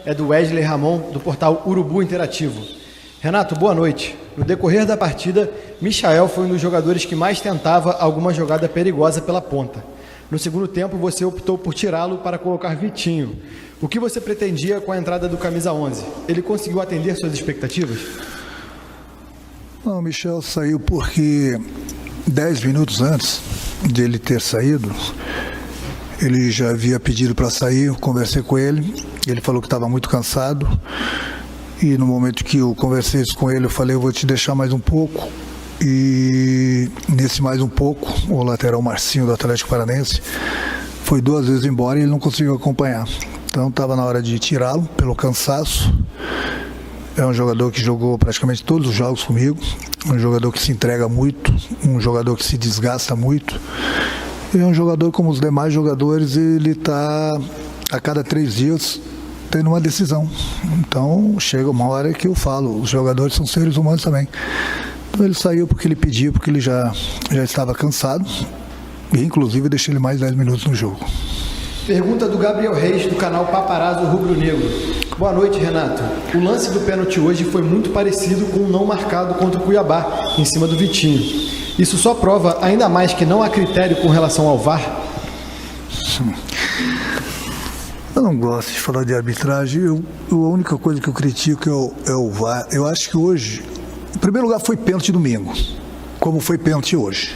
é do Wesley Ramon, do portal Urubu Interativo. Renato, boa noite. No decorrer da partida, Michael foi um dos jogadores que mais tentava alguma jogada perigosa pela ponta. No segundo tempo, você optou por tirá-lo para colocar Vitinho. O que você pretendia com a entrada do camisa 11? Ele conseguiu atender suas expectativas? Não, o Michel saiu porque 10 minutos antes de ele ter saído, ele já havia pedido para sair, eu conversei com ele, ele falou que estava muito cansado, e no momento que eu conversei isso com ele, eu falei, eu vou te deixar mais um pouco, e nesse mais um pouco, o lateral Marcinho do Atlético Paranaense foi 2 vezes embora e ele não conseguiu acompanhar. Então estava na hora de tirá-lo pelo cansaço. É um jogador que jogou praticamente todos os jogos comigo, um jogador que se entrega muito, um jogador que se desgasta muito. E é um jogador como os demais jogadores, ele está a cada 3 dias tendo uma decisão. Então chega uma hora que eu falo, os jogadores são seres humanos também. Então ele saiu porque ele pediu, porque ele já estava cansado, e inclusive deixei ele mais 10 minutos no jogo. Pergunta do Gabriel Reis, do canal Paparazzo Rubro Negro. Boa noite, Renato. O lance do pênalti hoje foi muito parecido com o não marcado contra o Cuiabá, em cima do Vitinho. Isso só prova ainda mais que não há critério com relação ao VAR? Eu não gosto de falar de arbitragem. A única coisa que eu critico é o VAR. Eu acho que hoje, em primeiro lugar, foi pênalti domingo, como foi pênalti hoje.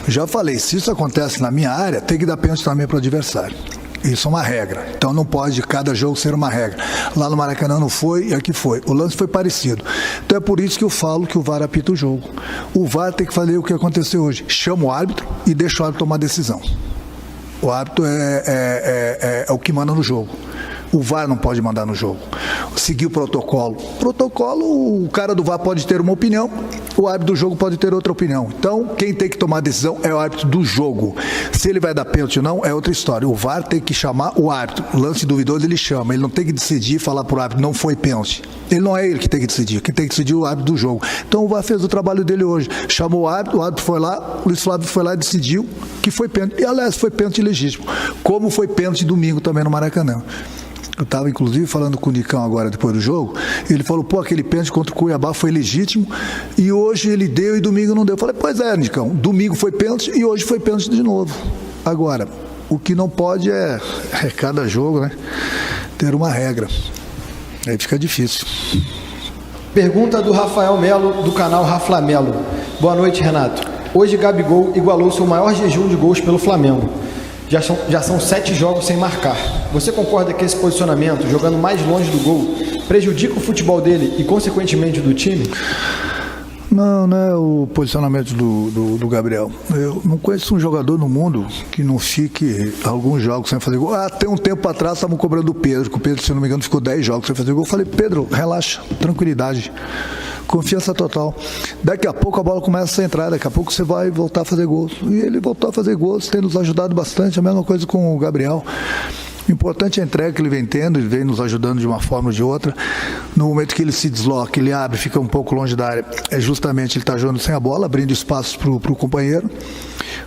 Eu já falei, se isso acontece na minha área, tem que dar pênalti também para o adversário. Isso é uma regra, então não pode cada jogo ser uma regra. Lá no Maracanã não foi e aqui foi. O lance foi parecido. Então é por isso que eu falo que o VAR apita o jogo. O VAR tem que fazer o que aconteceu hoje. Chama o árbitro e deixa o árbitro tomar decisão. O árbitro é o que manda no jogo. O VAR não pode mandar no jogo. Seguir o protocolo. O cara do VAR pode ter uma opinião, o árbitro do jogo pode ter outra opinião. Então, quem tem que tomar a decisão é o árbitro do jogo. Se ele vai dar pênalti ou não, é outra história. O VAR tem que chamar o árbitro. O lance duvidoso ele chama. Ele não tem que decidir e falar para o árbitro, não foi pênalti. Ele não é ele que tem que decidir. Quem tem que decidir é o árbitro do jogo. Então, o VAR fez o trabalho dele hoje. Chamou o árbitro foi lá, o Luiz Flávio foi lá e decidiu que foi pênalti. E, aliás, foi pênalti legítimo. Como foi pênalti domingo também no Maracanã. Eu estava, inclusive, falando com o Nicão agora, depois do jogo, e ele falou, aquele pênalti contra o Cuiabá foi legítimo, e hoje ele deu e domingo não deu. Eu falei, pois é, Nicão, domingo foi pênalti e hoje foi pênalti de novo. Agora, o que não pode é cada jogo, né, ter uma regra. Aí fica difícil. Pergunta do Rafael Melo, do canal Raflamelo. Boa noite, Renato. Hoje Gabigol igualou seu maior jejum de gols pelo Flamengo. Já são 7 jogos sem marcar. Você concorda que esse posicionamento, jogando mais longe do gol, prejudica o futebol dele e, consequentemente, do time? Não é o posicionamento do Gabriel. Eu não conheço um jogador no mundo que não fique alguns jogos sem fazer gol. Tem um tempo atrás estavam cobrando do Pedro, que o Pedro, se não me engano, ficou 10 jogos sem fazer gol. Eu falei, Pedro, relaxa, tranquilidade. Confiança total. Daqui a pouco a bola começa a entrar, daqui a pouco você vai voltar a fazer gols. E ele voltou a fazer gols, tem nos ajudado bastante. A mesma coisa com o Gabriel. O importante é a entrega que ele vem tendo, ele vem nos ajudando de uma forma ou de outra. No momento que ele se desloca, ele abre, fica um pouco longe da área, é justamente ele está jogando sem a bola, abrindo espaços para o companheiro.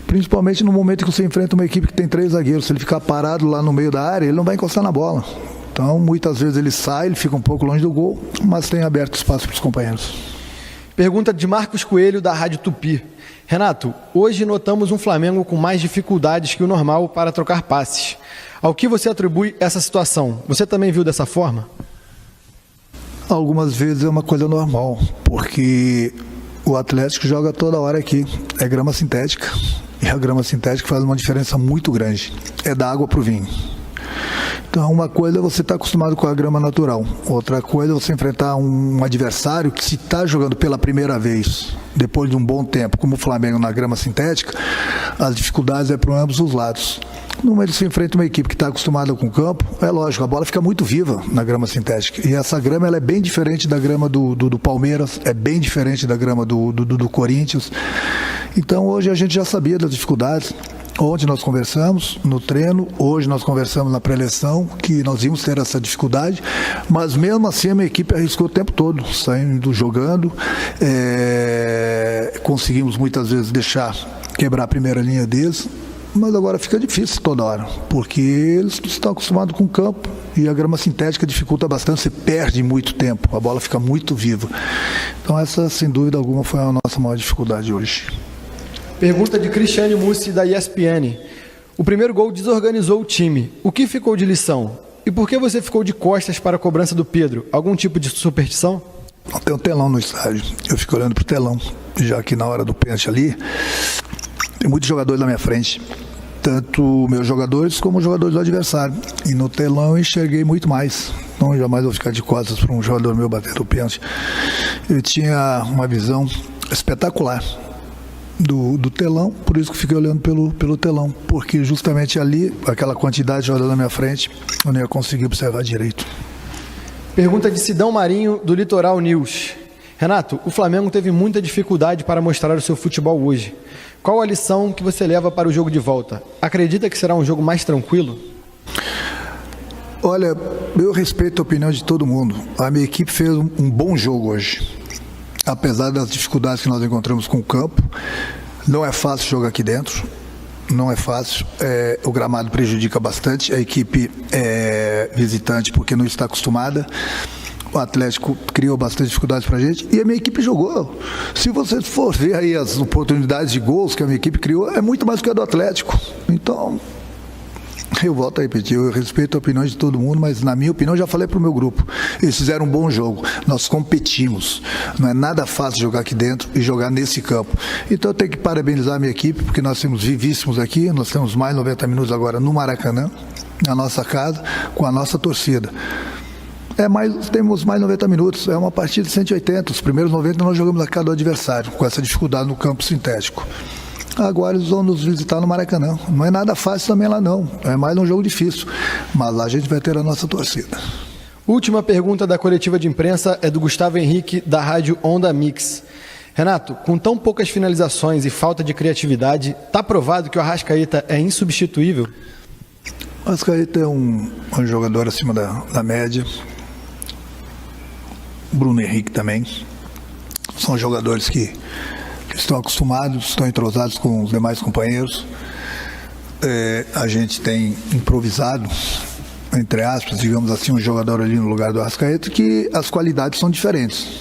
Principalmente no momento que você enfrenta uma equipe que tem 3 zagueiros. Se ele ficar parado lá no meio da área, ele não vai encostar na bola. Então, muitas vezes ele sai, ele fica um pouco longe do gol, mas tem aberto espaço para os companheiros. Pergunta de Marcos Coelho, da Rádio Tupi. Renato, hoje notamos um Flamengo com mais dificuldades que o normal para trocar passes. Ao que você atribui essa situação? Você também viu dessa forma? Algumas vezes é uma coisa normal, porque o Atlético joga toda hora aqui. É grama sintética, e a grama sintética faz uma diferença muito grande. É da água para o vinho. Então, uma coisa é você estar acostumado com a grama natural. Outra coisa é você enfrentar um adversário que, se está jogando pela primeira vez, depois de um bom tempo, como o Flamengo na grama sintética, as dificuldades é para ambos os lados. No momento que você enfrenta uma equipe que está acostumada com o campo, é lógico, a bola fica muito viva na grama sintética. E essa grama ela é bem diferente da grama do Palmeiras, é bem diferente da grama do Corinthians. Então, hoje a gente já sabia das dificuldades. Ontem nós conversamos no treino, hoje nós conversamos na pré-eleição que nós íamos ter essa dificuldade, mas mesmo assim a minha equipe arriscou o tempo todo, saindo, jogando, conseguimos muitas vezes quebrar a primeira linha deles, mas agora fica difícil toda hora, porque eles estão acostumados com o campo e a grama sintética dificulta bastante, você perde muito tempo, a bola fica muito viva. Então essa, sem dúvida alguma, foi a nossa maior dificuldade hoje. Pergunta de Cristiane Mussi, da ESPN. O primeiro gol desorganizou o time. O que ficou de lição? E por que você ficou de costas para a cobrança do Pedro? Algum tipo de superstição? Tem um telão no estádio, eu fico olhando pro telão, já que na hora do pênalti ali, tem muitos jogadores na minha frente, tanto meus jogadores como os jogadores do adversário. E no telão eu enxerguei muito mais. Então jamais vou ficar de costas para um jogador meu bater o pênalti. Eu tinha uma visão espetacular do telão, por isso que fiquei olhando pelo telão, porque justamente ali, aquela quantidade de jogadores na minha frente, eu não ia conseguir observar direito. Pergunta de Sidão Marinho, do Litoral News. Renato, o Flamengo teve muita dificuldade para mostrar o seu futebol hoje. Qual a lição que você leva para o jogo de volta? Acredita que será um jogo mais tranquilo? Olha, eu respeito a opinião de todo mundo. A minha equipe fez um bom jogo hoje. Apesar das dificuldades que nós encontramos com o campo, não é fácil jogar aqui dentro, não é fácil, o gramado prejudica bastante, a equipe é visitante porque não está acostumada, o Atlético criou bastante dificuldades para a gente e a minha equipe jogou. Se você for ver aí as oportunidades de gols que a minha equipe criou, é muito mais do que a do Atlético. Então, eu volto a repetir, eu respeito a opinião de todo mundo, mas na minha opinião, já falei para o meu grupo, eles fizeram um bom jogo, nós competimos, não é nada fácil jogar aqui dentro e jogar nesse campo. Então eu tenho que parabenizar a minha equipe, porque nós temos vivíssimos aqui, nós temos mais 90 minutos agora no Maracanã, na nossa casa, com a nossa torcida. Temos mais 90 minutos, é uma partida de 180, os primeiros 90 nós jogamos na casa do adversário, com essa dificuldade no campo sintético. Agora eles vão nos visitar no Maracanã. Não é nada fácil também lá não. É mais um jogo difícil. Mas lá a gente vai ter a nossa torcida. Última pergunta da coletiva de imprensa é do Gustavo Henrique, da rádio Onda Mix. Renato, com tão poucas finalizações e falta de criatividade, está provado que o Arrascaeta é insubstituível? O Arrascaeta é um jogador acima da média. O Bruno Henrique também. São jogadores que estão acostumados, estão entrosados com os demais companheiros. A gente tem improvisado, entre aspas, digamos assim, um jogador ali no lugar do Arrascaeta, que as qualidades são diferentes.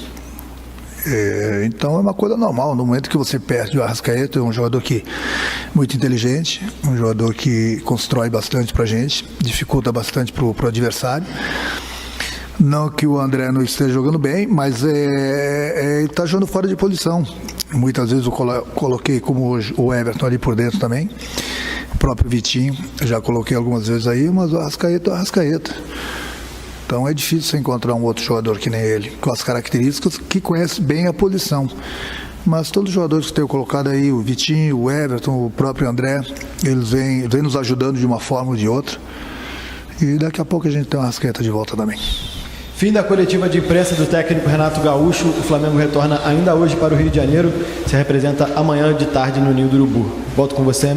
Então é uma coisa normal. No momento que você perde o Arrascaeta, é um jogador muito inteligente, um jogador que constrói bastante pra gente, dificulta bastante pro adversário. Não que o André não esteja jogando bem, mas ele está jogando fora de posição. Muitas vezes eu coloquei como hoje o Everton ali por dentro também. O próprio Vitinho, já coloquei algumas vezes aí, mas o Arrascaeta é o Arrascaeta. Então é difícil você encontrar um outro jogador que nem ele, com as características, que conhece bem a posição. Mas todos os jogadores que tenho colocado aí, o Vitinho, o Everton, o próprio André, eles vêm nos ajudando de uma forma ou de outra. E daqui a pouco a gente tem uma Arrascaeta de volta também. Fim da coletiva de imprensa do técnico Renato Gaúcho. O Flamengo retorna ainda hoje para o Rio de Janeiro. Se representa amanhã de tarde no Ninho do Urubu. Volto com você,